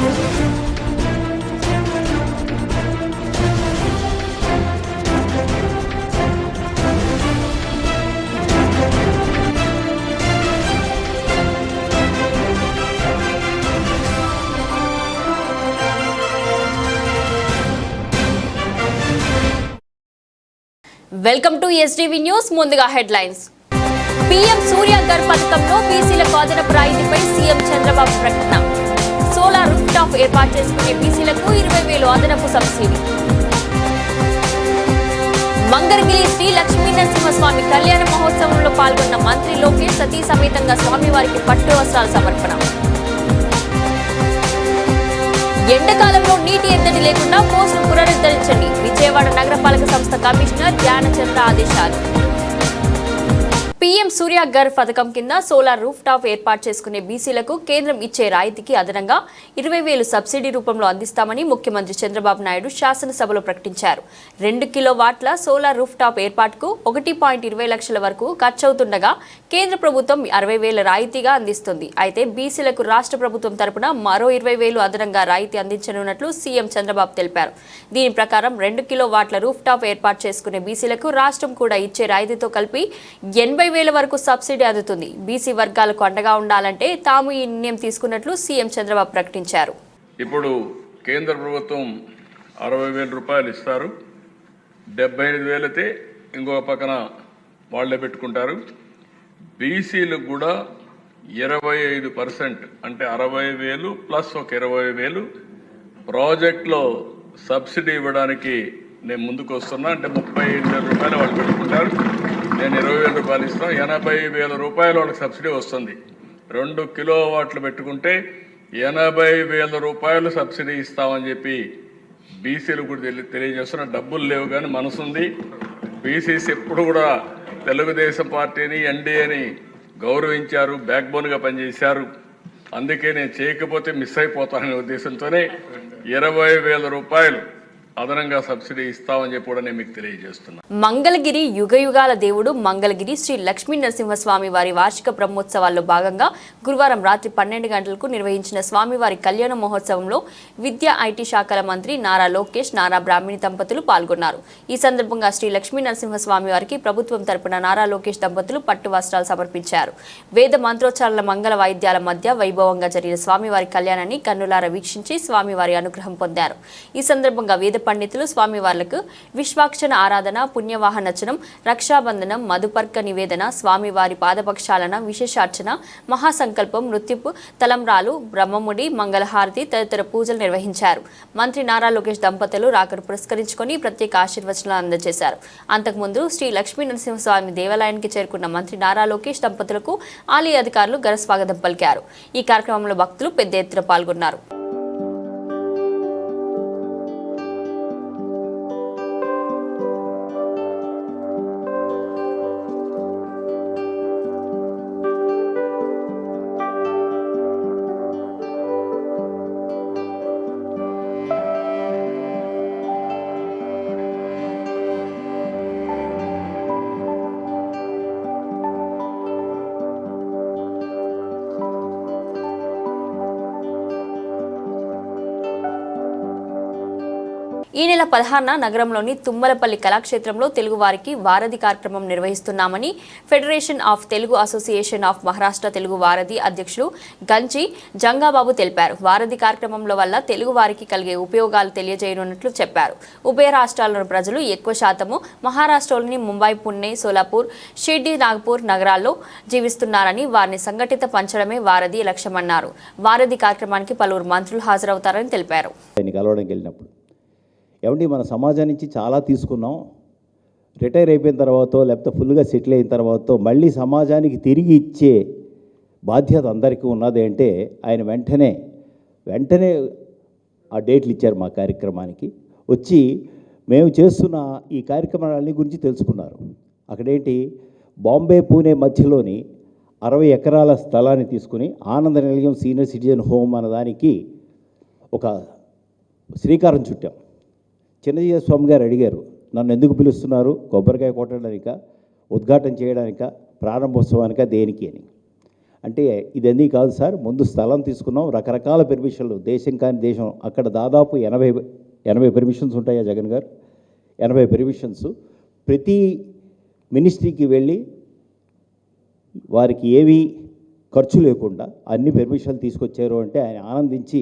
Welcome to STV news. ముందుగా headlines. PM Surya Ghar పథకంలో బీసీలకు అదనపు రాయితీపై సీఎం చంద్రబాబు ప్రకటన. సోలార్ రూఫ్ టాప్ ఏర్పాటు చేసుకునే బీసీలకు 20,000 అదనపు సబ్సిడీ. మంగళగిరి శ్రీ లక్ష్మీ నరసింహస్వామి కళ్యాణ మహోత్సవంలో పాల్గొన్న మంత్రి లోకేష్ సతీ సమేతంగా స్వామివారికి పట్టు వస్త్రాల సమర్పణ. ఎండాకాలంలో నీటి ఎద్దడి లేకుండా పోస్టులు పునరుద్ధరించండి. విజయవాడ నగరపాలక సంస్థ కమిషనర్ ధ్యానచంద్ర ఆదేశాలు. పీఎం సూర్యఘర్ పథకం కింద సోలార్ రూఫ్ టాప్ ఏర్పాటు చేసుకునే బీసీలకు కేంద్రం ఇచ్చే రాయితీకి అదనంగా 20,000 సబ్సిడీ రూపంలో అందిస్తామని ముఖ్యమంత్రి చంద్రబాబు నాయుడు శాసనసభలో ప్రకటించారు. 2 కిలోవాట్ల సోలార్ రూఫ్ టాప్ ఏర్పాటుకు 1.20 లక్షల వరకు ఖర్చవుతుండగా కేంద్ర ప్రభుత్వం 60,000 రాయితీగా అందిస్తుంది. అయితే బీసీలకు రాష్ట్ర ప్రభుత్వం తరపున మరో 20,000 అదనంగా రాయితీ అందించనున్నట్లు సీఎం చంద్రబాబు తెలిపారు. దీని ప్రకారం 2 కిలోవాట్ల రూఫ్ టాప్ ఏర్పాటు చేసుకునే బీసీలకు రాష్ట్రం కూడా ఇచ్చే రాయితీతో కలిపి 80,000 వరకు సబ్సిడీ అందుతుంది. బీసీ వర్గాలకు అండగా ఉండాలంటే తాము ఈ నిర్ణయం తీసుకున్నట్లు సీఎం చంద్రబాబు ప్రకటించారు. ఇప్పుడు కేంద్ర ప్రభుత్వం 60,000 రూపాయలు ఇస్తారు. 75,000 అయితే ఇంకొక పక్కన వాళ్లే పెట్టుకుంటారు. బీసీలకు కూడా 25% అంటే 60,000 ప్లస్ ఒక 20,000 ప్రాజెక్ట్లో సబ్సిడీ ఇవ్వడానికి నేను ముందుకు వస్తున్నా. అంటే 35,000 రూపాయలు వాళ్ళు పెట్టుకుంటారు, నేను 20,000 రూపాయలు ఇస్తాను. 80,000 రూపాయలు వాళ్ళకి సబ్సిడీ వస్తుంది. 2 కిలోవాట్లు పెట్టుకుంటే 80,000 రూపాయలు సబ్సిడీ ఇస్తామని చెప్పి బీసీలు కూడా తెలియజేస్తున్న. డబ్బులు లేవు కానీ మనసుంది. బీసీస్ ఎప్పుడు కూడా తెలుగుదేశం పార్టీని ఎన్డీఏని గౌరవించారు, బ్యాక్ బోన్గా పనిచేశారు. అందుకే నేను చేయకపోతే మిస్ అయిపోతాననే ఉద్దేశంతోనే 20,000 రూపాయలు అదనంగా సబ్సిడీ ఇస్తామని చెప్పి కూడా నేను మీకు తెలియజేస్తున్నా. మంగళగిరి యుగయుగాల దేవుడు మంగళగిరి శ్రీ లక్ష్మీ నరసింహస్వామి వారి వార్షిక బ్రహ్మోత్సవాల్లో భాగంగా గురువారం రాత్రి 12 గంటలకు నిర్వహించిన స్వామివారి కళ్యాణ మహోత్సవంలో విద్యా ఐటీ శాఖల మంత్రి నారా లోకేష్, నారా బ్రాహ్మణి దంపతులు పాల్గొన్నారు. ఈ సందర్భంగా శ్రీ లక్ష్మీ నరసింహస్వామి వారికి ప్రభుత్వం తరపున నారా లోకేష్ దంపతులు పట్టు వస్త్రాలు సమర్పించారు. వేద మంత్రోచ్చారణ మంగళ వాయిద్యాల మధ్య వైభవంగా జరిగిన స్వామివారి కళ్యాణాన్ని కన్నులారా వీక్షించి స్వామివారి అనుగ్రహం పొందారు. ఈ సందర్భంగా వేద పండితులు స్వామివార్లకు విశ్వాక్షణ ఆరాధన, పుణ్యవాహనచనం, రక్షాబంధనం, మధుపర్క నివేదన, స్వామివారి పాదపక్షాలన, విశేషార్చన, మహాసంకల్పం, నృత్యపు తలంబ్రాలు, బ్రహ్మముడి, మంగళహారతి తదితర పూజలు నిర్వహించారు. మంత్రి నారా లోకేష్ దంపతులు రాకను పురస్కరించుకొని ప్రత్యేక ఆశీర్వచనాలు అందజేశారు. అంతకుముందు శ్రీ లక్ష్మీ నరసింహస్వామి దేవాలయానికి చేరుకున్న మంత్రి నారా లోకేష్ దంపతులకు ఆలయ అధికారులు ఘన స్వాగతం పలికారు. ఈ కార్యక్రమంలో భక్తులు పెద్ద ఎత్తున పాల్గొన్నారు. ఈ నెల 16న నగరంలోని తుమ్మలపల్లి కళాక్షేత్రంలో తెలుగువారికి వారధి కార్యక్రమం నిర్వహిస్తున్నామని federation of Telugu association of Maharashtra Telugu వారధి అధ్యక్షులు గంజి జంగాబాబు తెలిపారు. వారధి కార్యక్రమంలో వల్ల తెలుగు వారికి కలిగే ఉపయోగాలు తెలియజేయనున్నట్లు చెప్పారు. ఉభయ రాష్ట్రాల్లోని ప్రజలు ఎక్కువ శాతము మహారాష్ట్రలోని ముంబై, పుణె, సోలాపూర్, షిర్డీ, నాగపూర్ నగరాల్లో జీవిస్తున్నారని వారిని సంఘటిత పంచడమే వారధి లక్ష్యమన్నారు. వారధి కార్యక్రమానికి పలువురు మంత్రులు హాజరవుతారని తెలిపారు. ఏమంటే మన సమాజం నుంచి చాలా తీసుకున్నాం. రిటైర్ అయిపోయిన తర్వాత లేకపోతే ఫుల్గా సెటిల్ అయిన తర్వాత మళ్ళీ సమాజానికి తిరిగి ఇచ్చే బాధ్యత అందరికీ ఉన్నది అంటే ఆయన వెంటనే ఆ డేట్లు ఇచ్చారు మా కార్యక్రమానికి. వచ్చి మేము చేస్తున్న ఈ కార్యక్రమాలన్నీ గురించి తెలుసుకున్నారు. అక్కడేంటి బాంబే, పూణే మధ్యలోని 60 ఎకరాల స్థలాన్ని తీసుకుని ఆనంద నిలయం సీనియర్ సిటిజన్ హోమ్ అన్నదానికి ఒక శ్రీకారం చుట్టాం. చిన్నజీవ స్వామి గారు అడిగారు, నన్ను ఎందుకు పిలుస్తున్నారు, కొబ్బరికాయ కొట్టడానిక, ఉద్ఘాటన చేయడానిక, ప్రారంభోత్సవానిక, దేనికి అని. అంటే ఇదన్నీ కాదు సార్, ముందు స్థలం తీసుకున్నాం, రకరకాల పెర్మిషన్లు, దేశం కాని దేశం, అక్కడ దాదాపు 80 పెర్మిషన్స్ ఉంటాయా జగన్ గారు? 80 పెర్మిషన్స్. ప్రతి మినిస్ట్రీకి వెళ్ళి వారికి ఏవి ఖర్చు లేకుండా అన్ని పెర్మిషన్లు తీసుకొచ్చారు అంటే ఆయన ఆనందించి,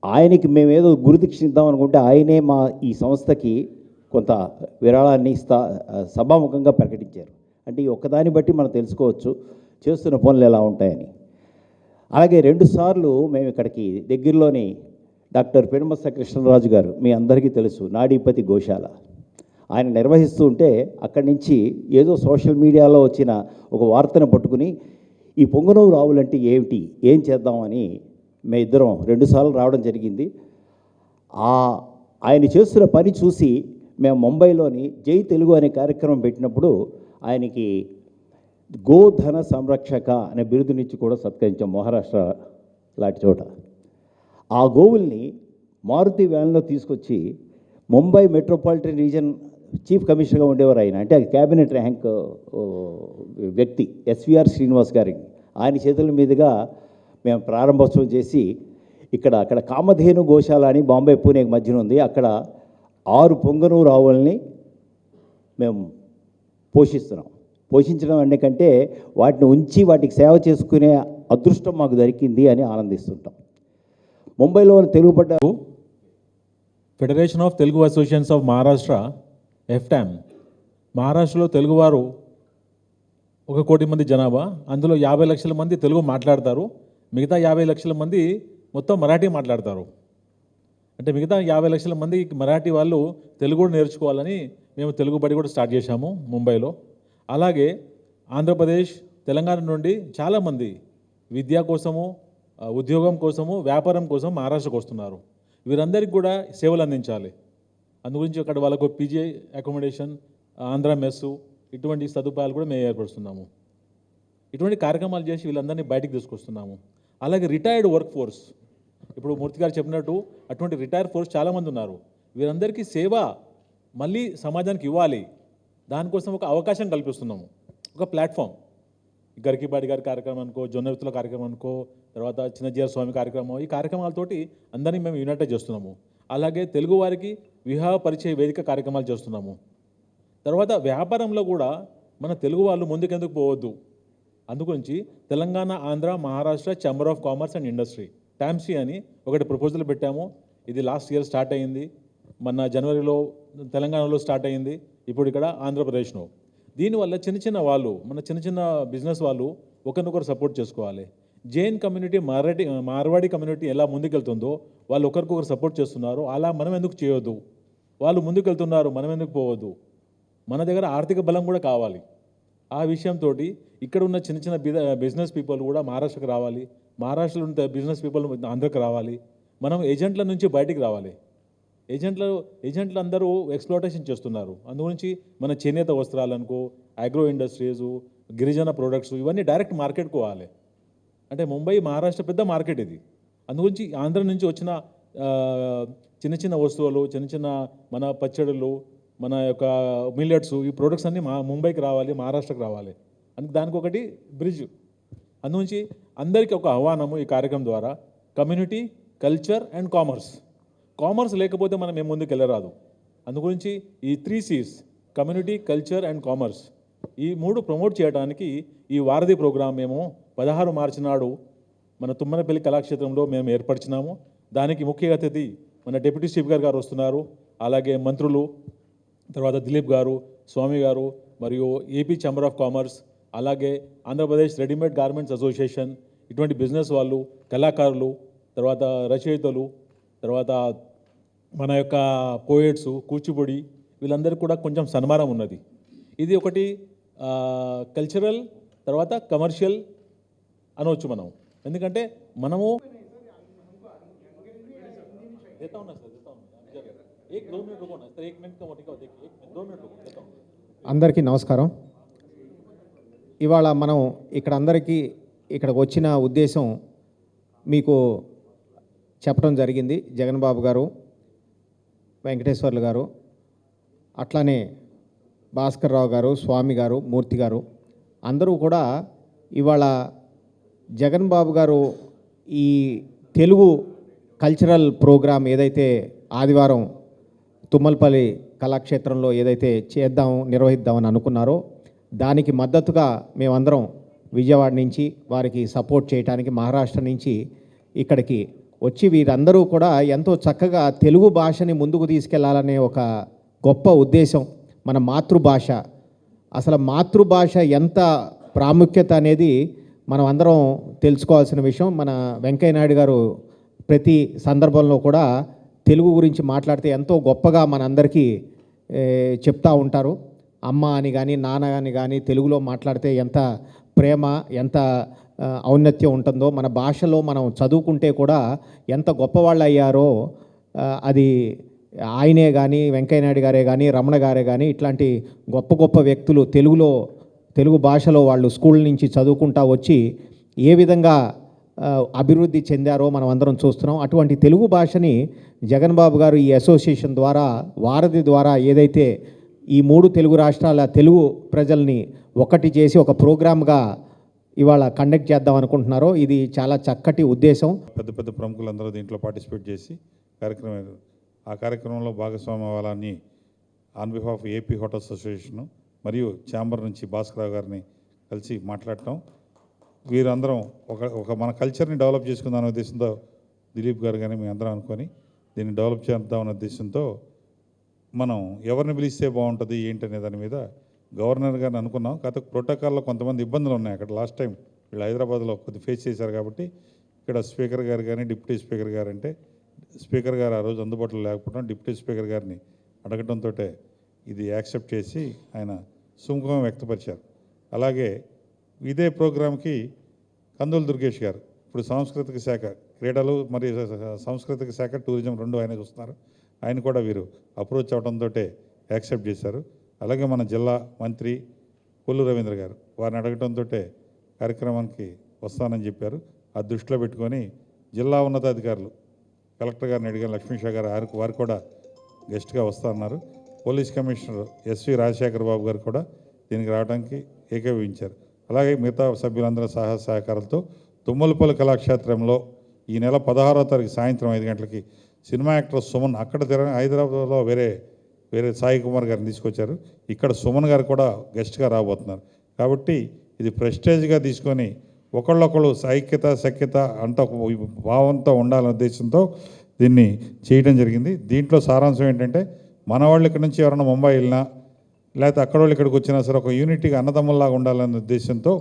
ఆయనకి మేమేదో గురుదక్షిణ ఇద్దాం అనుకుంటే ఆయనే మా ఈ సంస్థకి కొంత విరాళాన్ని సభాముఖంగా ప్రకటించారు. అంటే ఈ ఒక్కదాన్ని బట్టి మనం తెలుసుకోవచ్చు చేస్తున్న పనులు ఎలా ఉంటాయని. అలాగే 2 సార్లు మేము ఇక్కడికి దగ్గరలోని డాక్టర్ పెనుమత్స కృష్ణరాజు గారు, మీ అందరికీ తెలుసు, నాడీపతి గోశాల, ఆయన నిర్వహిస్తూ ఉంటే అక్కడి నుంచి ఏదో సోషల్ మీడియాలో వచ్చిన ఒక వార్తను పట్టుకుని ఈ పొంగనూరు ఆవులంటే ఏమిటి, ఏం చేద్దామని మేమిద్దరం 2 సార్లు రావడం జరిగింది. ఆయన చేస్తున్న పని చూసి మేము ముంబైలోని జై తెలుగు అనే కార్యక్రమం పెట్టినప్పుడు ఆయనకి గోధన సంరక్షక అనే బిరుదు నుంచి కూడా సత్కరించాం, మహారాష్ట్ర లాంటి చోట. ఆ గోవుల్ని మారుతి వ్యాన్లో తీసుకొచ్చి ముంబై మెట్రోపాలిటన్ రీజన్ చీఫ్ కమిషనర్గా ఉండేవారు ఆయన, అంటే క్యాబినెట్ ర్యాంక్ వ్యక్తి ఎస్విఆర్ శ్రీనివాస్ గారికి, ఆయన చేతుల మీదుగా మేము ప్రారంభోత్సవం చేసి అక్కడ కామధేను గోశాల అని బాంబే పూణేకి మధ్యన ఉంది, అక్కడ 6 పొంగనూరు ఆవుల్ని మేము పోషించడం కంటే వాటిని ఉంచి వాటికి సేవ చేసుకునే అదృష్టం మాకు దొరికింది అని ఆనందిస్తుంటాం. ముంబైలో తెలుగుపడ్డ federation of Telugu associations of Maharashtra FTAM, మహారాష్ట్రలో తెలుగువారు 1 కోటి మంది జనాభా, అందులో 50 లక్షల మంది తెలుగు మాట్లాడతారు, మిగతా 50 లక్షల మంది మొత్తం మరాఠీ మాట్లాడతారు. అంటే మిగతా 50 లక్షల మంది మరాఠీ వాళ్ళు తెలుగు కూడా నేర్చుకోవాలని మేము తెలుగు బడి కూడా స్టార్ట్ చేశాము ముంబైలో. అలాగే ఆంధ్రప్రదేశ్, తెలంగాణ నుండి చాలామంది విద్య కోసము, ఉద్యోగం కోసము, వ్యాపారం కోసం మహారాష్ట్రకు వస్తున్నారు. వీరందరికీ కూడా సేవలు అందించాలి. అందుగురించి అక్కడ వాళ్ళకు పీజీ అకామిడేషన్, ఆంధ్ర మెస్సు, ఇటువంటి సదుపాయాలు కూడా మేము ఏర్పరుస్తున్నాము. ఇటువంటి కార్యక్రమాలు చేసి వీళ్ళందరినీ బయటికి తీసుకొస్తున్నాము. అలాగే రిటైర్డ్ వర్క్ ఫోర్స్, ఇప్పుడు మూర్తి గారు చెప్పినట్టు అటువంటి రిటైర్డ్ ఫోర్స్ చాలామంది ఉన్నారు. వీరందరికీ సేవ మళ్ళీ సమాజానికి ఇవ్వాలి, దానికోసం ఒక అవకాశం కల్పిస్తున్నాము, ఒక ప్లాట్ఫామ్. గరికిపాటి గారి కార్యక్రమం అనుకో, జొన్నవిత్తుల కార్యక్రమం అనుకో, తర్వాత చిన్నజీఆర్ స్వామి కార్యక్రమం, ఈ కార్యక్రమాలతోటి అందరినీ మేము యునైటెడ్ చేస్తున్నాము. అలాగే తెలుగు వారికి వివాహ పరిచయ వేదిక కార్యక్రమాలు చేస్తున్నాము. తర్వాత వ్యాపారంలో కూడా మన తెలుగు వాళ్ళు ముందుకెందుకు పోవద్దు, అందుగురించి Telangana, Andhra, Maharashtra chamber of commerce and industry TAMSI అని ఒకటి ప్రపోజల్ పెట్టాము. ఇది లాస్ట్ ఇయర్ స్టార్ట్ అయ్యింది, మొన్న జనవరిలో తెలంగాణలో స్టార్ట్ అయ్యింది, ఇప్పుడు ఇక్కడ ఆంధ్రప్రదేశ్లో. దీనివల్ల చిన్న వాళ్ళు, మన చిన్న బిజినెస్ వాళ్ళు ఒకరినొకరు సపోర్ట్ చేసుకోవాలి. జైన్ కమ్యూనిటీ, మార్వాడి కమ్యూనిటీ ఎలా ముందుకెళ్తుందో వాళ్ళు ఒకరికొకరు సపోర్ట్ చేస్తున్నారు, అలా మనం ఎందుకు చేయొద్దు? వాళ్ళు ముందుకెళ్తున్నారు, మనం ఎందుకు పోవద్దు? మన దగ్గర ఆర్థిక బలం కూడా కావాలి. ఆ విషయంతో ఇక్కడ ఉన్న చిన్న బిజినెస్ పీపుల్ కూడా మహారాష్ట్రకు రావాలి, మహారాష్ట్రలో ఉన్న బిజినెస్ పీపుల్ ఆంధ్రకు రావాలి. మనం ఏజెంట్ల నుంచి బయటికి రావాలి. ఏజెంట్లు అందరూ ఎక్స్ప్లోటేషన్ చేస్తున్నారు. అందుగురించి మన చేనేత వస్త్రాలనుకో, అగ్రో ఇండస్ట్రీస్, గిరిజన ప్రొడక్ట్స్, ఇవన్నీ డైరెక్ట్ మార్కెట్కి పోవాలి. అంటే ముంబై, మహారాష్ట్ర పెద్ద మార్కెట్ ఇది. అందుగురించి ఆంధ్ర నుంచి వచ్చిన చిన్న వస్తువులు, చిన్న మన పచ్చడులు, మన యొక్క మిల్లెట్స్, ఈ ప్రొడక్ట్స్ అన్నీ ముంబైకి రావాలి, మహారాష్ట్రకు రావాలి. అందుకు దానికి ఒకటి బ్రిడ్జ్. అందుగురించి అందరికీ ఒక ఆహ్వానము ఈ కార్యక్రమం ద్వారా, కమ్యూనిటీ, కల్చర్ అండ్ కామర్స్ లేకపోతే మనం ఏం ముందుకు వెళ్ళరాదు. అందుగురించి ఈ 3 C's, community, culture and commerce, ఈ 3 ప్రమోట్ చేయడానికి ఈ వారధి ప్రోగ్రాం మేము 16 మార్చి నాడు మన తుమ్మనపల్లి కళాక్షేత్రంలో మేము ఏర్పరిచినాము. దానికి ముఖ్య అతిథి మన డిప్యూటీ స్పీకర్ గారు వస్తున్నారు, అలాగే మంత్రులు, తర్వాత దిలీప్ గారు, స్వామి గారు, మరియు ఏపీ ఛాంబర్ ఆఫ్ కామర్స్, అలాగే ఆంధ్రప్రదేశ్ రెడీమేడ్ గార్మెంట్స్ అసోసియేషన్, ఇటువంటి బిజినెస్ వాళ్ళు, కళాకారులు, తర్వాత రచయితలు, తర్వాత మన యొక్క పోయిట్స్, కూచిపూడి, వీళ్ళందరికీ కూడా కొంచెం సన్మానం ఉన్నది. ఇది ఒకటి కల్చరల్, తర్వాత కమర్షియల్ అనవచ్చు మనం. ఎందుకంటే మనము అందరికీ నమస్కారం. ఇవాళ మనం ఇక్కడికి వచ్చిన ఉద్దేశం మీకు చెప్పడం జరిగింది. జగన్ బాబు గారు, వెంకటేశ్వర్లు గారు, అట్లానే భాస్కర్ రావు గారు, స్వామి గారు, మూర్తి గారు అందరూ కూడా ఇవాళ జగన్ బాబు గారు ఈ తెలుగు కల్చరల్ ప్రోగ్రాం ఏదైతే ఆదివారం తుమ్మలపల్లి కళాక్షేత్రంలో ఏదైతే నిర్వహిద్దామని అనుకున్నారో దానికి మద్దతుగా మేమందరం విజయవాడ నుంచి వారికి సపోర్ట్ చేయడానికి మహారాష్ట్ర నుంచి ఇక్కడికి వచ్చి వీరందరూ కూడా ఎంతో చక్కగా తెలుగు భాషని ముందుకు తీసుకెళ్లాలనే ఒక గొప్ప ఉద్దేశం. మన మాతృభాష, అసలు మాతృభాష ఎంత ప్రాముఖ్యత అనేది మనం అందరం తెలుసుకోవాల్సిన విషయం. మన వెంకయ్య నాయుడు గారు ప్రతి సందర్భంలో కూడా తెలుగు గురించి మాట్లాడితే ఎంతో గొప్పగా మనందరికీ చెప్తూ ఉంటారు. అమ్మ అని కానీ నాన్న అని కానీ తెలుగులో మాట్లాడితే ఎంత ప్రేమ, ఎంత ఔన్నత్యం ఉంటుందో, మన భాషలో మనం చదువుకుంటే కూడా ఎంత గొప్పవాళ్ళు అయ్యారో అది ఆయనే కానీ వెంకయ్య నాయుడు గారే కానీ రమణ గారే కానీ ఇట్లాంటి గొప్ప గొప్ప వ్యక్తులు తెలుగు భాషలో వాళ్ళు స్కూల్ నుంచి చదువుకుంటా వచ్చి ఏ విధంగా అభివృద్ధి చెందారో మనం అందరం చూస్తున్నాం. అటువంటి తెలుగు భాషని జగన్ బాబు గారు ఈ అసోసియేషన్ ద్వారా, వారధి ద్వారా ఏదైతే ఈ 3 తెలుగు రాష్ట్రాల తెలుగు ప్రజల్ని ఒకటి చేసి ఒక ప్రోగ్రామ్గా ఇవాళ కండక్ట్ చేద్దాం అనుకుంటున్నారో ఇది చాలా చక్కటి ఉద్దేశం. పెద్ద పెద్ద ప్రముఖులందరూ దీంట్లో పార్టిసిపేట్ చేసి ఆ కార్యక్రమంలో భాగస్వామ్యం అవ్వాలని on behalf of AP hotels association మరియు ఛాంబర్ నుంచి భాస్కర్ గారిని కలిసి మాట్లాడటం, వీరందరం ఒక మన కల్చర్ని డెవలప్ చేసుకుందామనే ఉద్దేశంతో దిలీప్ గారు కానీ మేము అందరం అనుకొని దీన్ని డెవలప్ చేద్దామనే ఉద్దేశంతో మనం ఎవరిని పిలిస్తే బాగుంటుంది ఏంటనే దాని మీద గవర్నర్ గారిని అనుకున్నాం. కాకపోతే ప్రోటోకాల్లో కొంతమంది ఇబ్బందులు ఉన్నాయి. అక్కడ లాస్ట్ టైం వీళ్ళు హైదరాబాద్లో కొద్ది ఫేస్ చేశారు కాబట్టి ఇక్కడ స్పీకర్ గారు కానీ డిప్యూటీ స్పీకర్ గారు అంటే స్పీకర్ గారు ఆ రోజు అందుబాటులో లేకపోవడం డిప్యూటీ స్పీకర్ గారిని అడగడంతో ఇది యాక్సెప్ట్ చేసి ఆయన సుముఖం వ్యక్తపరిచారు. అలాగే ఇదే ప్రోగ్రాంకి కందులు దుర్గేష్ గారు ఇప్పుడు సాంస్కృతిక శాఖ, క్రీడలు మరియు సాంస్కృతిక శాఖ, టూరిజం 2 ఆయన చూస్తున్నారు. ఆయన కూడా వీరు అప్రోచ్ అవడంతో యాక్సెప్ట్ చేశారు. అలాగే మన జిల్లా మంత్రి కొల్లు రవీంద్ర గారు వారిని అడగడంతో కార్యక్రమానికి వస్తానని చెప్పారు. ఆ దృష్టిలో పెట్టుకొని జిల్లా ఉన్నతాధికారులు కలెక్టర్ గారిని అడిగారు, లక్ష్మీ షా గారు వారు కూడా గెస్ట్గా వస్తారన్నారు. పోలీస్ కమిషనర్ ఎస్వి రాజశేఖర్ బాబు గారు కూడా దీనికి రావడానికి ఏకీభవించారు. అలాగే మిగతా సభ్యులందరూ సహకారాలతో తుమ్మలపల్లి కళాక్షేత్రంలో ఈ నెల 16వ తారీఖు సాయంత్రం 5 గంటలకి సినిమా యాక్టర్ సుమన్, అక్కడ హైదరాబాద్లో వేరే సాయి కుమార్ గారిని తీసుకొచ్చారు. ఇక్కడ సుమన్ గారు కూడా గెస్ట్గా రాబోతున్నారు. కాబట్టి ఇది ప్రెస్టేజ్గా తీసుకొని ఒకళ్ళొకళ్ళు ఐక్యత సఖ్యత అంత భావంతో ఉండాలనే ఉద్దేశంతో దీన్ని చేయడం జరిగింది. దీంట్లో సారాంశం ఏంటంటే మన వాళ్ళు ఇక్కడ నుంచి ఎవరైనా ముంబై వెళ్ళినా లేకపోతే అక్కడ వాళ్ళు ఇక్కడికి వచ్చినా సరే ఒక యూనిటీగా అన్నదమ్ముల్లాగా ఉండాలనే ఉద్దేశంతో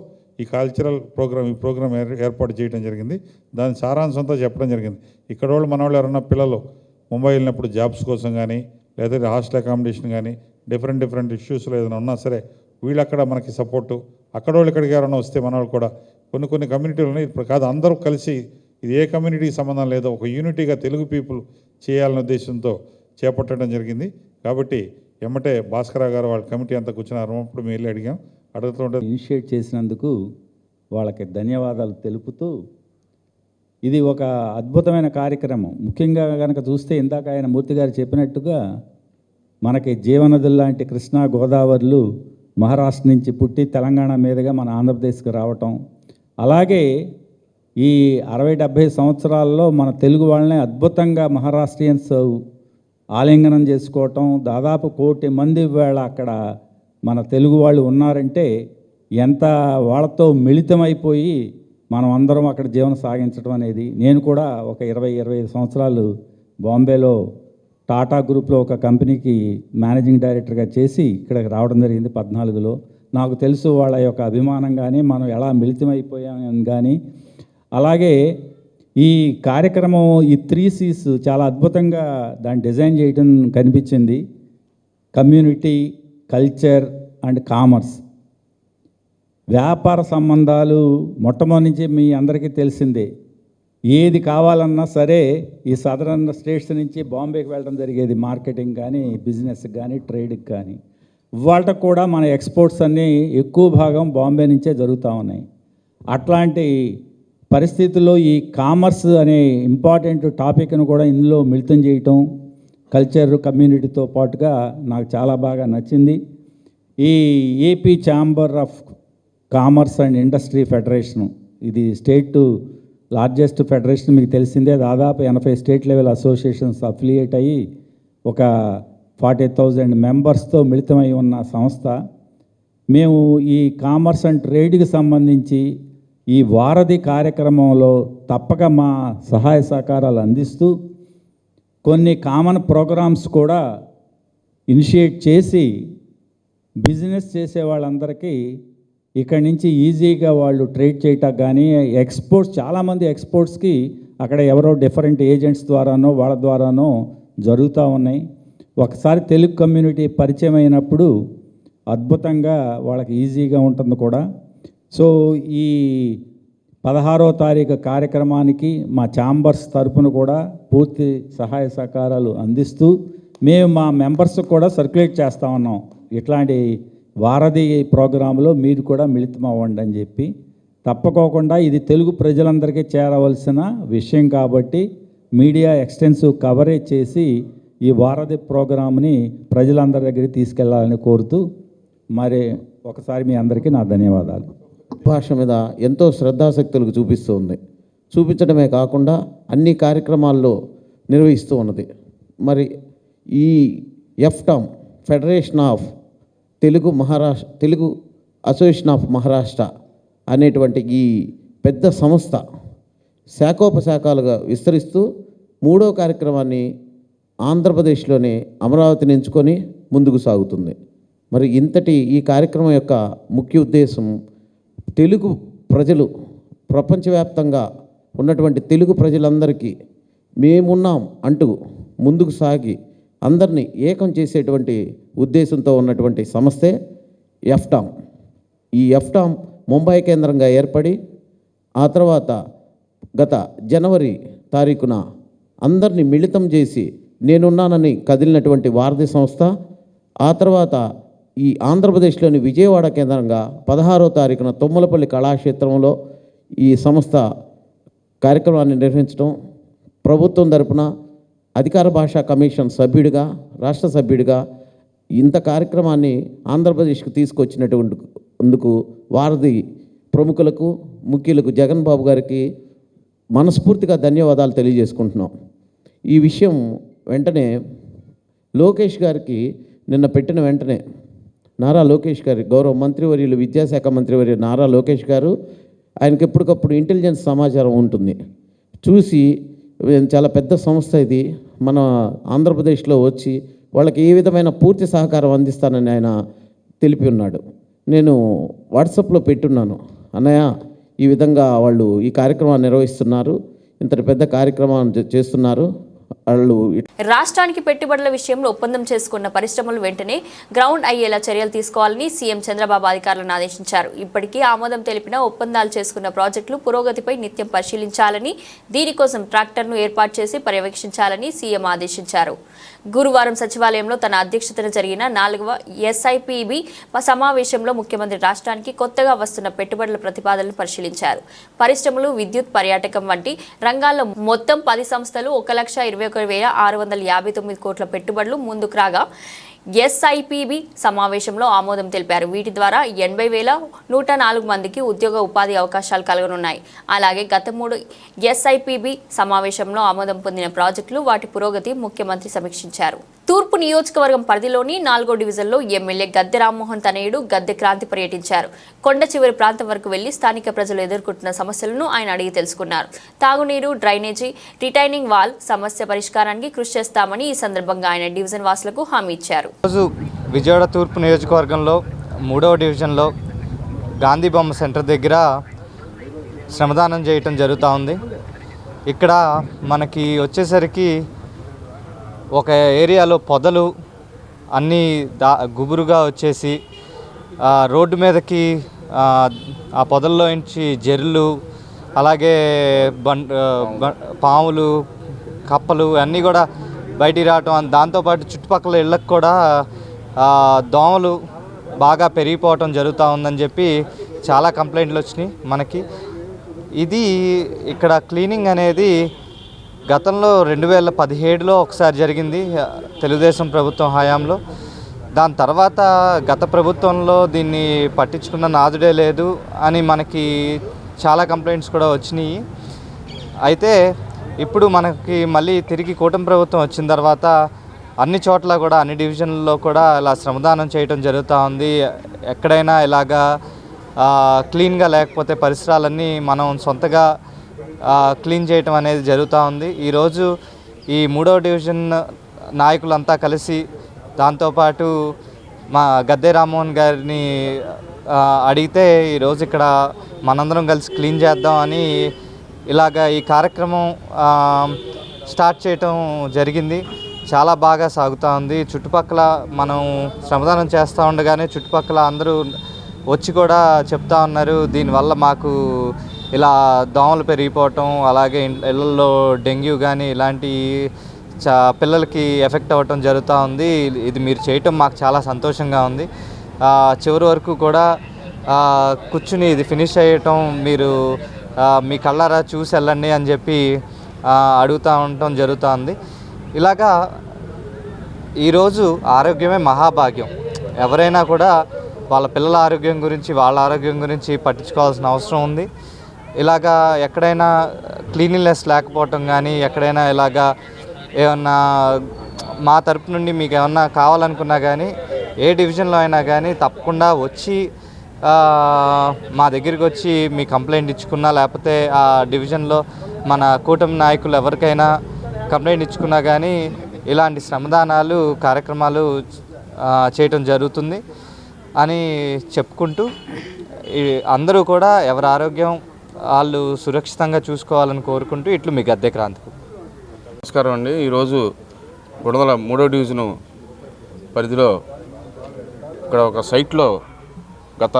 ఈ కల్చరల్ ప్రోగ్రామ్ ఏర్పాటు చేయడం జరిగింది. దాని సారాంశంతో చెప్పడం జరిగింది. ఇక్కడ వాళ్ళు మన వాళ్ళు ఎవరైనా పిల్లలు ముంబై వెళ్ళినప్పుడు జాబ్స్ కోసం కానీ లేదా హాస్టల్ అకామిడేషన్ కానీ డిఫరెంట్ ఇష్యూస్లో ఏదైనా ఉన్నా సరే వీళ్ళు అక్కడ మనకి సపోర్టు, అక్కడ వాళ్ళు ఇక్కడికి ఎవరైనా వస్తే మన వాళ్ళు కూడా కొన్ని కమ్యూనిటీలు ఉన్నాయి. ఇప్పుడు కాదు, అందరూ కలిసి ఇది ఏ కమ్యూనిటీకి సంబంధం లేదో ఒక యూనిటీగా తెలుగు పీపుల్ చేయాలనే ఉద్దేశంతో చేపట్టడం జరిగింది. కాబట్టి ఎమ్మటే భాస్కర్ గారు వాళ్ళ కమిటీ అంతా కూర్చున్నారు. అప్పుడు మేము వెళ్ళి అడుగుతుంటే ఇనిషియేట్ చేసినందుకు వాళ్ళకి ధన్యవాదాలు తెలుపుతూ ఇది ఒక అద్భుతమైన కార్యక్రమం. ముఖ్యంగా కనుక చూస్తే ఇందాక ఆయన మూర్తి గారు చెప్పినట్టుగా మనకి జీవనదులు లాంటి కృష్ణా గోదావరిలు మహారాష్ట్ర నుంచి పుట్టి తెలంగాణ మీదుగా మన ఆంధ్రప్రదేశ్కి రావటం, అలాగే ఈ 60-70 సంవత్సరాల్లో మన తెలుగు వాళ్ళని అద్భుతంగా మహారాష్ట్రియన్స్ ఆలింగనం చేసుకోవటం, దాదాపు 1 కోటి మంది వేళ అక్కడ మన తెలుగు వాళ్ళు ఉన్నారంటే ఎంత వాళ్ళతో మిళితమైపోయి మనం అందరం అక్కడ జీవనం సాగించడం అనేది. నేను కూడా ఒక 20-25 సంవత్సరాలు బాంబేలో టాటా గ్రూప్లో ఒక కంపెనీకి మేనేజింగ్ డైరెక్టర్గా చేసి ఇక్కడికి రావడం జరిగింది 14లో. నాకు తెలుసు వాళ్ళ యొక్క అభిమానం కానీ మనం ఎలా మిళితమైపోయామని కానీ. అలాగే ఈ కార్యక్రమం ఈ 3 C's చాలా అద్భుతంగా దాన్ని డిజైన్ చేయడం కనిపించింది. Community, culture and commerce. వ్యాపార సంబంధాలు మొట్టమొదటి నుంచి మీ అందరికీ తెలిసిందే. ఏది కావాలన్నా సరే ఈ సదరన్ స్టేట్స్ నుంచి బాంబేకి వెళ్ళడం జరిగేది, మార్కెటింగ్ కానీ, బిజినెస్కి కానీ, ట్రేడ్కి కానీ. వాళ్ళకు కూడా మన ఎక్స్పోర్ట్స్ అన్నీ ఎక్కువ భాగం బాంబే నుంచే జరుగుతూ ఉన్నాయి. అట్లాంటి పరిస్థితుల్లో ఈ కామర్స్ అనే ఇంపార్టెంట్ టాపిక్ను కూడా ఇందులో మిళితం చేయటం కల్చర్ కమ్యూనిటీతో పాటుగా నాకు చాలా బాగా నచ్చింది. ఈ AP chamber of commerce and industry federation ఇది స్టేట్ లార్జెస్ట్ ఫెడరేషన్, మీకు తెలిసిందే. దాదాపు 80 స్టేట్ లెవెల్ అసోసియేషన్స్ అఫిలియేట్ అయ్యి ఒక 40,000 మెంబర్స్తో మిళితమై ఉన్న సంస్థ. మేము ఈ కామర్స్ అండ్ ట్రేడ్కి సంబంధించి ఈ వారధి కార్యక్రమంలో తప్పక మా సహాయ సహకారాలు అందిస్తూ కొన్ని కామన్ ప్రోగ్రామ్స్ కూడా ఇనిషియేట్ చేసి బిజినెస్ చేసే వాళ్ళందరికీ ఇక్కడి నుంచి ఈజీగా వాళ్ళు ట్రేడ్ చేయటం కానీ ఎక్స్పోర్ట్స్, చాలామంది ఎక్స్పోర్ట్స్కి అక్కడ ఎవరో డిఫరెంట్ ఏజెంట్స్ ద్వారానో వాళ్ళ ద్వారానో జరుగుతూ ఉన్నాయి. ఒకసారి తెలుగు కమ్యూనిటీ పరిచయం అయినప్పుడు అద్భుతంగా వాళ్ళకి ఈజీగా ఉంటుంది కూడా. సో ఈ 16వ తారీఖు కార్యక్రమానికి మా ఛాంబర్స్ తరఫున కూడా పూర్తి సహాయ సహకారాలు అందిస్తూ మేము మా మెంబర్స్కి కూడా సర్క్యులేట్ చేస్తూ ఉన్నాం. ఇట్లాంటి వారధి ప్రోగ్రాంలో మీరు కూడా మిళితం అవ్వండి అని చెప్పి. తప్పకోకుండా ఇది తెలుగు ప్రజలందరికీ చేరవలసిన విషయం కాబట్టి మీడియా ఎక్స్టెన్సివ్ కవరేజ్ చేసి ఈ వారధి ప్రోగ్రామ్ని ప్రజలందరి దగ్గరికి తీసుకెళ్లాలని కోరుతూ మరి ఒకసారి మీ అందరికీ నా ధన్యవాదాలు. భాష మీద ఎంతో శ్రద్ధాశక్తులకు చూపిస్తూ ఉంది. చూపించడమే కాకుండా అన్ని కార్యక్రమాల్లో నిర్వహిస్తూ ఉన్నది. మరి ఈ FTAM federation of Telugu association of Maharashtra అనేటువంటి ఈ పెద్ద సంస్థ శాఖోపశాఖలుగా విస్తరిస్తూ 3వ కార్యక్రమాన్ని ఆంధ్రప్రదేశ్లోనే అమరావతిని ఎంచుకొని ముందుకు సాగుతుంది. మరి ఇంతటి ఈ కార్యక్రమం యొక్క ముఖ్య ఉద్దేశం తెలుగు ప్రజలు, ప్రపంచవ్యాప్తంగా ఉన్నటువంటి తెలుగు ప్రజలందరికీ మేమున్నాం అంటూ ముందుకు సాగి అందరినీ ఏకం చేసేటువంటి ఉద్దేశంతో ఉన్నటువంటి సంస్థే ఎఫ్టామ్. ఈ ఎఫ్టామ్ ముంబై కేంద్రంగా ఏర్పడి ఆ తర్వాత గత జనవరి తారీఖున అందరినీ మిళితం చేసి నేనున్నానని కదిలినటువంటి వారధి సంస్థ. ఆ తర్వాత ఈ ఆంధ్రప్రదేశ్లోని విజయవాడ కేంద్రంగా 16వ తారీఖున తుమ్మలపల్లి కళాక్షేత్రంలో ఈ సంస్థ కార్యక్రమాన్ని నిర్వహించడం, ప్రభుత్వం తరపున అధికార భాషా కమిషన్ సభ్యుడిగా, రాష్ట్ర సభ్యుడిగా ఇంత కార్యక్రమాన్ని ఆంధ్రప్రదేశ్కు తీసుకొచ్చినటువంటిందుకు వారధి ప్రముఖులకు, ముఖ్యులకు జగన్ బాబు గారికి మనస్ఫూర్తిగా ధన్యవాదాలు తెలియజేసుకుంటున్నాం. ఈ విషయం వెంటనే లోకేష్ గారికి నిన్న పెట్టిన వెంటనే నారా లోకేష్ గారి, గౌరవ మంత్రివర్యులు, విద్యాశాఖ మంత్రివర్యులు నారా లోకేష్ గారు, ఆయనకి ఎప్పటికప్పుడు ఇంటెలిజెన్స్ సమాచారం ఉంటుంది, చూసి చాలా పెద్ద సంస్థ ఇది, మన ఆంధ్రప్రదేశ్లో వచ్చి వాళ్ళకి ఏ విధమైన పూర్తి సహకారం అందిస్తానని ఆయన తెలిపి ఉన్నాడు. నేను వాట్సాప్లో పెట్టున్నాను, అన్నయ్య ఈ విధంగా వాళ్ళు ఈ కార్యక్రమాన్ని నిర్వహిస్తున్నారు, ఇంతటి పెద్ద కార్యక్రమాన్ని చేస్తున్నారు, వాళ్ళు రాష్ట్రానికి పెట్టుబడుల విషయంలో ఒప్పందం చేసుకున్న పరిశ్రమలు వెంటనే గ్రౌండ్ అయ్యేలా చర్యలు తీసుకోవాలని సీఎం చంద్రబాబు అధికారులను ఆదేశించారు. ఇప్పటికీ ఆమోదం తెలిపిన ఒప్పందాలు చేసుకున్న ప్రాజెక్టులు పురోగతిపై నిత్యం పరిశీలించాలని, దీనికోసం ట్రాక్టర్ను ఏర్పాటు చేసి పర్యవేక్షించాలని సీఎం ఆదేశించారు. గురువారం సచివాలయంలో తన అధ్యక్షతన జరిగిన 4వ ఎస్ఐపిబి సమావేశంలో ముఖ్యమంత్రి రాష్ట్రానికి కొత్తగా వస్తున్న పెట్టుబడుల ప్రతిపాదనలు పరిశీలించారు. పరిశ్రమలు, విద్యుత్, పర్యాటకం వంటి రంగాల్లో మొత్తం 10 సంస్థలు 1,21,659 కోట్ల పెట్టుబడులు ముందుకు రాగా ఎస్ఐపిబి సమావేశంలో ఆమోదం తెలిపారు. వీటి ద్వారా 80,104 మందికి ఉద్యోగ ఉపాధి అవకాశాలు కలగనున్నాయి. అలాగే గత 3 ఎస్ఐపిబి సమావేశంలో ఆమోదం పొందిన ప్రాజెక్టులు, వాటి పురోగతి ముఖ్యమంత్రి సమీక్షించారు. తూర్పు నియోజకవర్గం పరిధిలోని 4వ డివిజన్లో ఎమ్మెల్యే గద్దె రామ్మోహన్ తనయుడు గద్దె క్రాంతి పర్యటించారు. కొండ చివరి ప్రాంతం వరకు వెళ్లి స్థానిక ప్రజలు ఎదుర్కొంటున్న సమస్యలను ఆయన అడిగి తెలుసుకున్నారు. తాగునీరు, డ్రైనేజీ, రిటైనింగ్ వాల్ సమస్య పరిష్కారానికి కృషి చేస్తామని ఈ సందర్భంగా ఆయన డివిజన్ వాసులకు హామీ ఇచ్చారు. రోజు విజయవాడ తూర్పు నియోజకవర్గంలో 3వ డివిజన్లో గాంధీ బొమ్మ సెంటర్ దగ్గర శ్రమదానం చేయటం జరుగుతూ ఉంది. ఇక్కడ మనకి వచ్చేసరికి ఒక ఏరియాలో పొదలు అన్నీ గుబురుగా వచ్చేసి రోడ్డు మీదకి ఆ పొదల్లో నుంచి జెర్లు, అలాగే పాములు, కప్పలు అన్నీ కూడా బయటికి రావటం, దాంతోపాటు చుట్టుపక్కల ఇళ్ళకు కూడా దోమలు బాగా పెరిగిపోవటం జరుగుతూ ఉందని చెప్పి చాలా కంప్లైంట్లు వచ్చినాయి మనకి. ఇది ఇక్కడ క్లీనింగ్ అనేది గతంలో 2017లో ఒకసారి జరిగింది తెలుగుదేశం ప్రభుత్వం హయాంలో. దాని తర్వాత గత ప్రభుత్వంలో దీన్ని పట్టించుకున్న నాదుడే లేదు అని మనకి చాలా కంప్లైంట్స్ కూడా వచ్చినాయి. అయితే ఇప్పుడు మనకి మళ్ళీ తిరిగి కూటమి ప్రభుత్వం వచ్చిన తర్వాత అన్ని చోట్ల కూడా అన్ని డివిజన్లలో కూడా ఇలా శ్రమదానం చేయడం జరుగుతూ ఉంది. ఎక్కడైనా ఇలాగా క్లీన్గా లేకపోతే పరిసరాలన్నీ మనం సొంతగా క్లీన్ చేయటం అనేది జరుగుతూ ఉంది. ఈరోజు ఈ 3వ డివిజన్ నాయకులంతా కలిసి దాంతోపాటు మా గద్దె రామ్మోహన్ గారిని అడిగితే ఈరోజు ఇక్కడ మనందరం కలిసి క్లీన్ చేద్దామని ఇలాగ ఈ కార్యక్రమం స్టార్ట్ చేయటం జరిగింది. చాలా బాగా సాగుతూ ఉంది. చుట్టుపక్కల మనం శ్రమదానం చేస్తూ ఉండగానే చుట్టుపక్కల అందరూ వచ్చి కూడా చెప్తా ఉన్నారు, దీనివల్ల మాకు ఇలా దోమలు పెరిగిపోవటం, అలాగే ఇళ్ళల్లో డెంగ్యూ కానీ ఇలాంటి పిల్లలకి ఎఫెక్ట్ అవ్వటం జరుగుతూ ఉంది. ఇది మీరు చేయటం మాకు చాలా సంతోషంగా ఉంది. చివరి వరకు కూడా కూర్చుని ఇది ఫినిష్ అయ్యటం మీరు మీ కళ్ళారా చూసి వెళ్ళండి అని చెప్పి అడుగుతూ ఉండటం జరుగుతుంది. ఇలాగా ఈరోజు ఆరోగ్యమే మహాభాగ్యం. ఎవరైనా కూడా వాళ్ళ పిల్లల ఆరోగ్యం గురించి, వాళ్ళ ఆరోగ్యం గురించి పట్టించుకోవాల్సిన అవసరం ఉంది. ఇలాగా ఎక్కడైనా క్లీన్లీనెస్ లేకపోవటం కానీ, ఎక్కడైనా ఇలాగా ఏమన్నా మా తరపు నుండి మీకు ఏమన్నా కావాలనుకున్నా కానీ, ఏ డివిజన్లో అయినా కానీ తప్పకుండా వచ్చి మా దగ్గరికి వచ్చి మీ కంప్లైంట్ ఇచ్చుకున్నా, లేకపోతే ఆ డివిజన్లో మన కూటమి నాయకులు ఎవరికైనా కంప్లైంట్ ఇచ్చుకున్నా కానీ ఇలాంటి శ్రమదానాలు కార్యక్రమాలు చేయటం జరుగుతుంది అని చెప్పుకుంటూ అందరూ కూడా ఎవరి ఆరోగ్యం వాళ్ళు సురక్షితంగా చూసుకోవాలని కోరుకుంటూ ఇట్లు మీ గద్దె క్రాంతి. నమస్కారం అండి. ఈరోజు గుణదల 3వ డివిజను పరిధిలో ఇక్కడ ఒక సైట్లో గత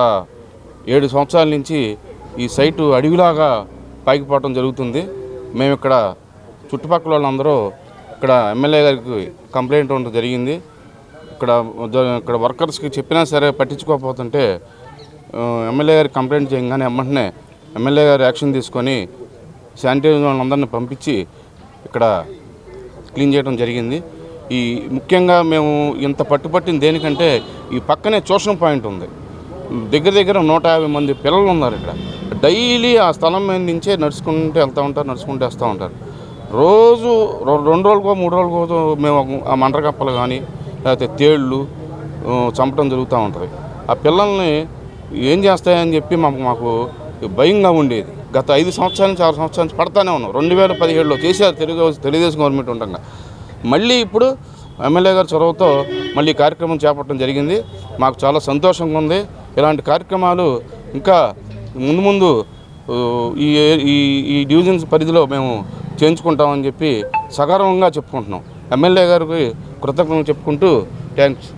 7 సంవత్సరాల నుంచి ఈ సైటు అడవిలాగా పాకిపోవటం జరుగుతుంది. మేము ఇక్కడ చుట్టుపక్కల వాళ్ళందరూ ఇక్కడ ఎమ్మెల్యే గారికి కంప్లైంట్ ఉండడం జరిగింది. ఇక్కడ వర్కర్స్కి చెప్పినా సరే పట్టించుకోకపోతుంటే ఎమ్మెల్యే గారికి కంప్లైంట్ చేయగానే వెంటనే ఎమ్మెల్యే గారు యాక్షన్ తీసుకొని శానిటైజర్ వాళ్ళందరినీ పంపించి ఇక్కడ క్లీన్ చేయడం జరిగింది. ఈ ముఖ్యంగా మేము ఇంత పట్టుపట్టిన దేనికంటే ఈ పక్కనే ట్యూషన్ పాయింట్ ఉంది. దగ్గర 150 మంది పిల్లలు ఉన్నారు ఇక్కడ. డైలీ ఆ స్థలం మీద నుంచే నడుచుకుంటూ వెళ్తూ ఉంటారు, నడుచుకుంటూ వస్తూ ఉంటారు. రోజు 2 రోజులకో 3 రోజులకో మేము ఆ మంటరకప్పలు కానీ లేకపోతే తేళ్ళు చంపడం జరుగుతూ ఉంటుంది. ఆ పిల్లల్ని ఏం చేస్తాయని చెప్పి మాకు భయంగా ఉండేది. గత 5 సంవత్సరాల నుంచి 6 సంవత్సరాల నుంచి పడతానే ఉన్నాం. 2017లో చేశారు తెలుగుదేశం గవర్నమెంట్ ఉండగా. మళ్ళీ ఇప్పుడు ఎమ్మెల్యే గారి చొరవతో మళ్ళీ కార్యక్రమం చేపట్టడం జరిగింది. మాకు చాలా సంతోషంగా ఉంది. ఇలాంటి కార్యక్రమాలు ఇంకా ముందు ఈ డివిజన్స్ పరిధిలో మేము చేయించుకుంటామని చెప్పి సగర్వంగా చెప్పుకుంటున్నాం. ఎమ్మెల్యే గారికి కృతజ్ఞతలు చెప్పుకుంటూ థ్యాంక్స్.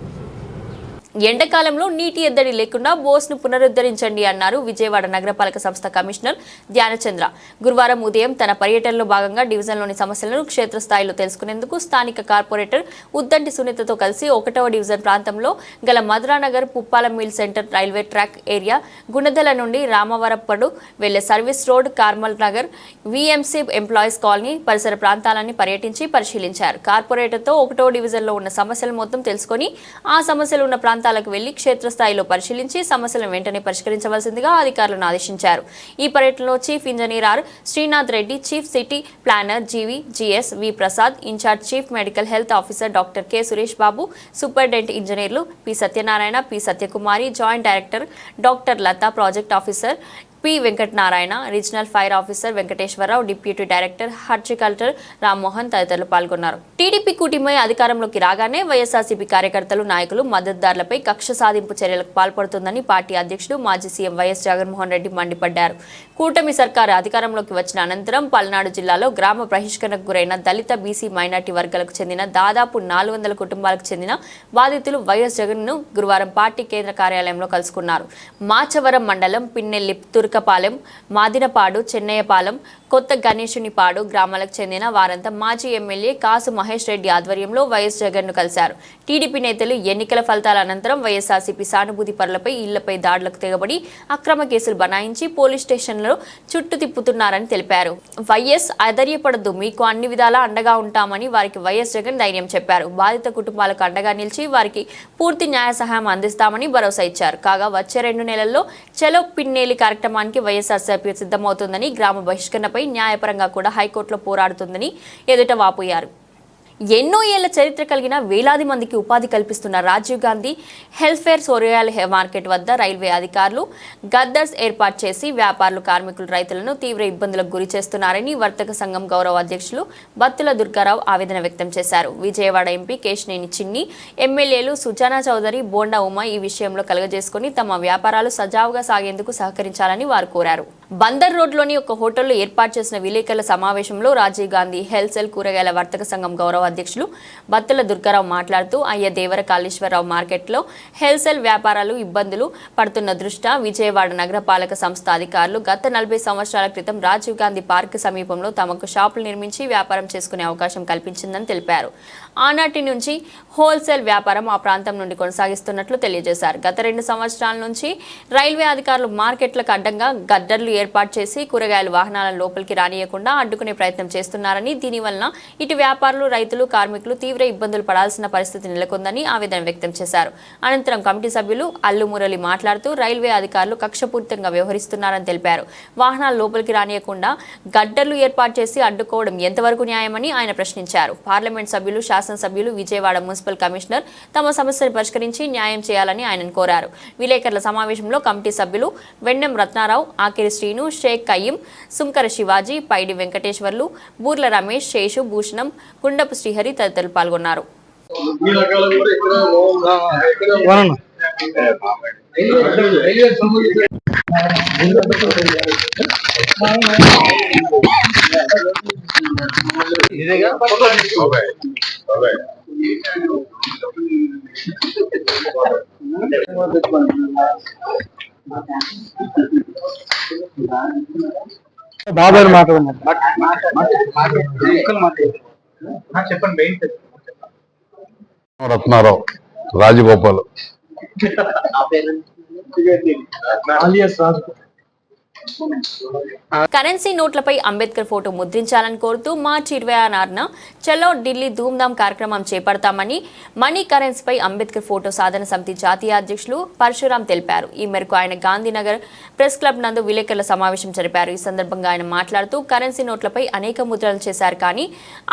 ఎండాకాలంలో నీటి ఎద్దడి లేకుండా బోస్ను పునరుద్ధరించండి అన్నారు విజయవాడ నగరపాలక సంస్థ కమిషనర్ ధ్యానచంద్ర. గురువారం ఉదయం తన పర్యటనలో భాగంగా డివిజన్లోని సమస్యలను క్షేత్రస్థాయిలో తెలుసుకునేందుకు స్థానిక కార్పొరేటర్ ఉద్దంటి సునీతతో కలిసి 1వ డివిజన్ ప్రాంతంలో గల Madhuranagar, Puppala mill centre, railway track area, Gunadala నుండి రామవరప్పడు వెళ్లే service road, Carmel Nagar, VMC employees colony పరిసర ప్రాంతాలని పర్యటించి పరిశీలించారు. కార్పొరేటర్తో 1వ డివిజన్లో ఉన్న సమస్యలు మొత్తం తెలుసుకొని ఆ సమస్యలు ఉన్న ప్రాంతాలకు వెళ్లి క్షేత్రస్థాయిలో పరిశీలించి సమస్యలను వెంటనే పరిష్కరించవలసిందిగా అధికారులను ఆదేశించారు. ఈ పర్యటనలో chief engineer R Srinath Reddy, chief city planner GS V Prasad, in-charge chief medical health officer doctor K Suresh Babu, superintendent ఇంజనీర్లు P Satyanarayana, P Satyakumari, joint director doctor Latha, project officer P Venkatanarayana, regional fire officer Venkateswara Rao, deputy director horticulture Rammohan తదితరులు పాల్గొన్నారు. టీడీపీ కూటమి అధికారంలోకి రాగానే వైఎస్ఆర్సీపీ కార్యకర్తలు, నాయకులు, మద్దతుదారులపై కక్ష సాధింపు చర్యలకు పాల్పడుతుందని పార్టీ అధ్యక్షుడు మాజీ సీఎం వైఎస్ జగన్మోహన్ రెడ్డి మండిపడ్డారు. కూటమి సర్కారు అధికారంలోకి వచ్చిన అనంతరం పల్నాడు జిల్లాలో గ్రామ బహిష్కరణకు గురైన దళిత, బీసీ, మైనార్టీ వర్గాలకు చెందిన దాదాపు 400 కుటుంబాలకు చెందిన బాధితులు వైఎస్ జగన్ను గురువారం పార్టీ కేంద్ర కార్యాలయంలో కలుసుకున్నారు. మాచవరం మండలం పిన్నెల్లి, తుర్కపాలెం, మాదినపాడు, చెన్నయ్యపాలెం, కొత్త గణేశునిపాడు గ్రామాలకు చెందిన వారంతా మాజీ ఎమ్మెల్యే కాసు మహేష్ రెడ్డి ఆధ్వర్యంలో వైఎస్ జగన్ను కలిశారు. టీడీపీ నేతలు ఎన్నికల ఫలితాల అనంతరం వైఎస్ఆర్సీపీ సానుభూతి పరులపై ఇళ్లపై దాడులకు తెగబడి అక్రమ కేసులు బనాయించి పోలీస్ స్టేషన్లో చుట్టు తిప్పుతున్నారని తెలిపారు. వైఎస్ అధైర్యపడద్దు, మీకు అన్ని విధాలా అండగా ఉంటామని వారికి వైఎస్ జగన్ ధైర్యం చెప్పారు. బాధిత కుటుంబాలకు అండగా నిలిచి వారికి పూర్తి న్యాయ సహాయం అందిస్తామని భరోసా ఇచ్చారు. కాగా వచ్చే 2 నెలల్లో చలో పిన్నేలి కార్యక్రమం కార్యక్రమానికి వైఎస్ఆర్సీపీ సిద్ధమవుతుందని, గ్రామ బహిష్కరణపై న్యాయపరంగా కూడా హైకోర్టులో పోరాడుతుందని ఎదుట వాపోయారు. ఎన్నో ఏళ్ల చరిత్ర కలిగిన వేలాది మందికి ఉపాధి కల్పిస్తున్న రాజీవ్ గాంధీ హెల్త్ఫేర్ సోరియల్ మార్కెట్ వద్ద రైల్వే అధికారులు గద్దర్స్ ఏర్పాటు చేసి వ్యాపారులు, కార్మికులు, రైతులను తీవ్ర ఇబ్బందులకు గురి చేస్తున్నారని వర్తక సంఘం గౌరవ అధ్యక్షులు బత్తుల దుర్గారావు ఆవేదన వ్యక్తం చేశారు. విజయవాడ ఎంపీ కేశినేని చిన్ని, ఎమ్మెల్యేలు సుజానా చౌదరి, బోండా ఉమా ఈ విషయంలో కలగజేసుకుని తమ వ్యాపారాలు సజావుగా సాగేందుకు సహకరించాలని వారు కోరారు. బందర్ రోడ్లోని ఒక హోటల్లో ఏర్పాటు చేసిన విలేకరుల సమావేశంలో రాజీవ్ గాంధీ హెల్సేల్ కూరగాయల వర్తక సంఘం గౌరవ అధ్యక్షులు బత్తుల దుర్గారావు మాట్లాడుతూ అయ్య దేవర కాళేశ్వరరావు మార్కెట్లో హెల్సేల్ వ్యాపారాలు ఇబ్బందులు పడుతున్న దృష్ట్యా విజయవాడ నగరపాలక సంస్థ అధికారులు గత 40 సంవత్సరాల క్రితం రాజీవ్ గాంధీ పార్క్ సమీపంలో తమకు షాపులు నిర్మించి వ్యాపారం చేసుకునే అవకాశం కల్పించిందని తెలిపారు. ఆనాటి నుంచి హోల్సేల్ వ్యాపారం ఆ ప్రాంతం నుండి కొనసాగిస్తున్నట్లు తెలియజేశారు. గత 2 సంవత్సరాల నుంచి రైల్వే అధికారులు మార్కెట్లకు అడ్డంగా గద్దర్లు ఏర్పాటు చేసి కూరగాయల వాహనాలను లోపలికి రానియకుండా అడ్డుకునే ప్రయత్నం చేస్తున్నారని, దీనివల్ల ఇటు వ్యాపారులు, రైతులు, కార్మికులు తీవ్ర ఇబ్బందులు పడాల్సిన పరిస్థితి నెలకొందని ఆవేదన వ్యక్తం చేశారు. అనంతరం కమిటీ సభ్యులు అల్లు మురళి మాట్లాడుతూ రైల్వే అధికారులు కక్షపూరితంగా వ్యవహరిస్తున్నారని తెలిపారు. వాహనాలు లోపలికి రానియకుండా గద్దర్లు ఏర్పాటు చేసి అడ్డుకోవడం ఎంతవరకు న్యాయమని ఆయన ప్రశ్నించారు. పార్లమెంట్ సభ్యులు, శాసనసభ్యులు, విజయవాడ మున్సిపల్ కమిషనర్ తమ సమస్యను పరిష్కరించి న్యాయం చేయాలని ఆయన కోరారు. విలేకరుల సమావేశంలో కమిటీ సభ్యులు వెన్నెం రత్నారావు, ఆకిరి శ్రీను, షేక్ కయ్యం, సుంకర శివాజీ, పైడి వెంకటేశ్వర్లు, బూర్ల రమేష్, శేషు, భూషణం, గుండపు శ్రీహరి తదితరులు పాల్గొన్నారు. బాబాయ్ మాట్లాడుతున్నారు. రత్నారావు, రాజగోపాల్. కరెన్సీ నోట్లపై అంబేద్కర్ ఫోటో ముద్రించాలని కోరుతూ మార్చి 26న చలో ఢిల్లీ ధూమ్ధామ్ కార్యక్రమం చేపడతామని మనీ కరెన్సీపై అంబేద్కర్ ఫోటో సాధన సమితి జాతీయ అధ్యక్షులు పరశురాం తెలిపారు. ఈ మేరకు ఆయన గాంధీనగర్ ప్రెస్ క్లబ్ నందు విలేకరుల సమావేశం జరిపారు. ఈ సందర్భంగా ఆయన మాట్లాడుతూ కరెన్సీ నోట్లపై అనేక ముద్రలు చేశారు, కానీ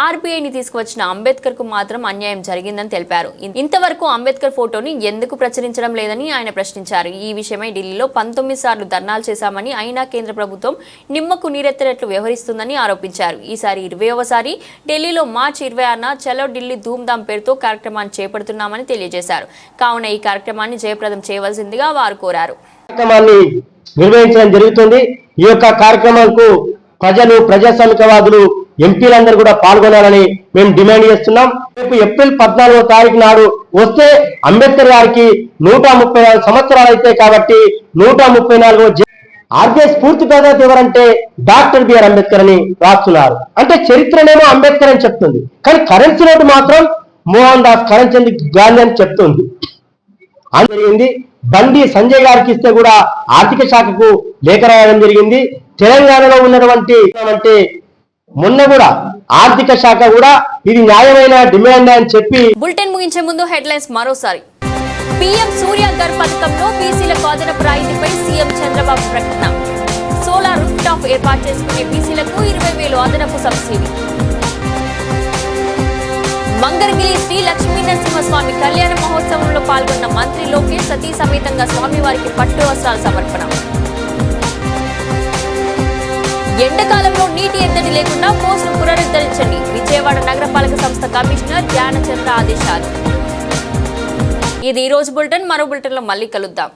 ఆర్బీఐని తీసుకువచ్చిన అంబేద్కర్ కు మాత్రం అన్యాయం జరిగిందని తెలిపారు. ఇంతవరకు అంబేద్కర్ ఫోటోని ఎందుకు ప్రచురించడం లేదని ఆయన ప్రశ్నించారు. ఈ విషయమై ఢిల్లీలో 19 సార్లు ధర్నాలు చేశామని, అయినా కేంద్ర ప్రభుత్వం నిమ్మకు నీరెత్తినట్లు వ్యవహరిస్తుందని ఆరోపించారు. ఈసారి 20వసారి ఢిల్లీలో మార్చి 26న చలో ఢిల్లీ ధూమ్ధామ్ పేరుతో కార్యక్రమాన్ని చేపడుతున్నామని తెలియజేశారు. కావున ఈ కార్యక్రమాన్ని జయప్రదం చేయవలసిందిగా వారు కోరారు. కార్యక్రమాన్ని నిర్వహించడం జరుగుతుంది. ఈ యొక్క కార్యక్రమాలకు ప్రజలు, ప్రజాస్వామికవాదులు, ఎంపీలందరూ కూడా పాల్గొనాలని మేము డిమాండ్ చేస్తున్నాం. రేపు ఏప్రిల్ 14వ తారీఖు నాడు వస్తే అంబేద్కర్ గారికి 134 సంవత్సరాలు అయితే కాబట్టి 134 ఆర్బీఐ స్ఫూర్తి ప్రదాత ఎవరంటే డాక్టర్ బిఆర్ అంబేద్కర్ అని రాస్తున్నారు. అంటే చరిత్రనేమో అంబేద్కర్ అని చెప్తుంది, కానీ కరెన్సీ నోటు మాత్రం మోహన్ దాస్ కరమ్చంద్ గాంధీ అని చెప్తుంది. జరిగింది. బండి సంజయ్ గారికి ఇస్తే కూడా ఆర్థిక శాఖకు లేఖ రాయడం జరిగింది. తెలంగాణలో ఉన్నటువంటి అంటే మొన్న కూడా ఆర్థిక శాఖ కూడా ఇది న్యాయమైన డిమాండ్ అని చెప్పి. బులెటిన్ ముగించే ముందు హెడ్లైన్స్ మరోసారి. పీఎం సూర్యఘర్ పథకంలో బీసీలకు అదనపు రాయితీపై సీఎం చంద్రబాబు ప్రకటన. సోలార్ రూఫ్ టాప్ ఏర్పాటు చేసుకునే బీసీలకు 20,000 అదనపు సబ్సిడీ. మంగళగిరి శ్రీ లక్ష్మీ నరసింహస్వామి కళ్యాణ మహోత్సవంలో పాల్గొన్న మంత్రి లోకేష్ సతీ సమేతంగా స్వామివారికి పట్టు వస్త్రాల సమర్పణ. ఎండాకాలంలో నీటి ఎద్దడి లేకుండా పోస్టులు పునరుద్ధరించండి. విజయవాడ నగరపాలక సంస్థ కమిషనర్ జ్ఞానచంద్ర ఆదేశాలు. ఇది ఈ రోజు బులెటిన్. మరో బులెటిన్లో మళ్ళీ కలుద్దాం.